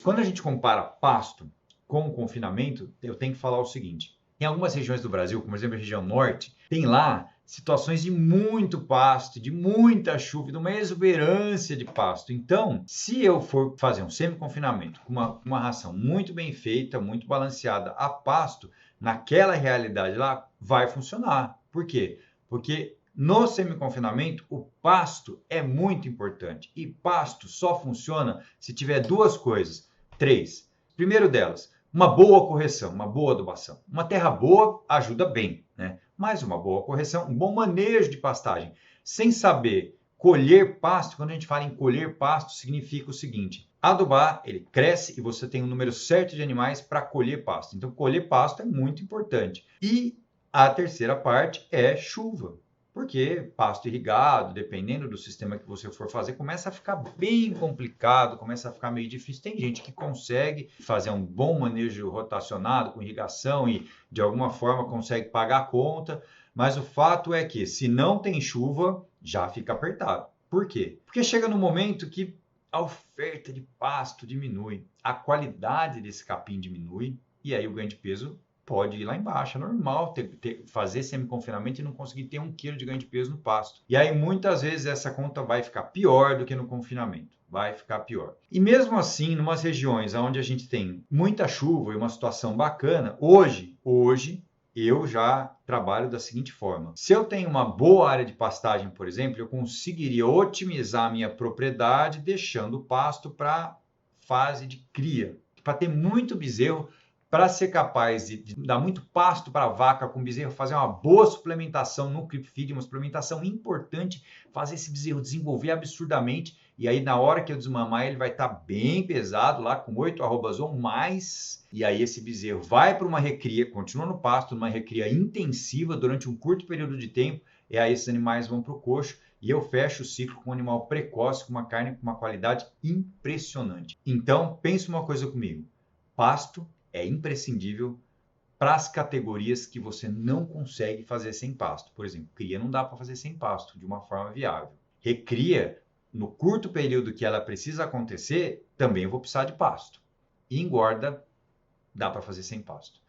Quando a gente compara pasto com o confinamento, eu tenho que falar o seguinte. Em algumas regiões do Brasil, como por exemplo a região norte, tem lá situações de muito pasto, de muita chuva, de uma exuberância de pasto. Então, se eu for fazer um semi-confinamento com uma ração muito bem feita, muito balanceada a pasto, naquela realidade lá, vai funcionar. Por quê? Porque no semi-confinamento, o pasto é muito importante. E pasto só funciona se tiver duas coisas. Três. Primeiro delas, uma boa correção, uma boa adubação. Uma terra boa ajuda bem, né? Mas uma boa correção, um bom manejo de pastagem. Sem saber colher pasto, quando a gente fala em colher pasto, significa o seguinte: adubar, ele cresce e você tem um número certo de animais para colher pasto. Então, colher pasto é muito importante. E a terceira parte é chuva. Porque pasto irrigado, dependendo do sistema que você for fazer, começa a ficar bem complicado, começa a ficar meio difícil. Tem gente que consegue fazer um bom manejo rotacionado com irrigação e de alguma forma consegue pagar a conta, mas o fato é que se não tem chuva, já fica apertado. Por quê? Porque chega no momento que a oferta de pasto diminui, a qualidade desse capim diminui e aí o ganho de peso pode ir lá embaixo. É normal fazer semi-confinamento e não conseguir ter 1 quilo de ganho de peso no pasto. E aí, muitas vezes, essa conta vai ficar pior do que no confinamento. Vai ficar pior. E mesmo assim, em umas regiões onde a gente tem muita chuva e uma situação bacana, hoje, eu já trabalho da seguinte forma. Se eu tenho uma boa área de pastagem, por exemplo, eu conseguiria otimizar a minha propriedade deixando o pasto para fase de cria, para ter muito bezerro, para ser capaz de dar muito pasto para a vaca com bezerro, fazer uma boa suplementação no creep feed, uma suplementação importante, fazer esse bezerro desenvolver absurdamente, e aí na hora que eu desmamar ele vai estar bem pesado lá, com 8 arrobas ou mais, e aí esse bezerro vai para uma recria, continua no pasto, numa recria intensiva durante um curto período de tempo, e aí esses animais vão para o coxo, e eu fecho o ciclo com um animal precoce, com uma carne com uma qualidade impressionante. Então, pensa uma coisa comigo, pasto é imprescindível para as categorias que você não consegue fazer sem pasto. Por exemplo, cria não dá para fazer sem pasto de uma forma viável. Recria, no curto período que ela precisa acontecer, também eu vou precisar de pasto. E engorda, dá para fazer sem pasto.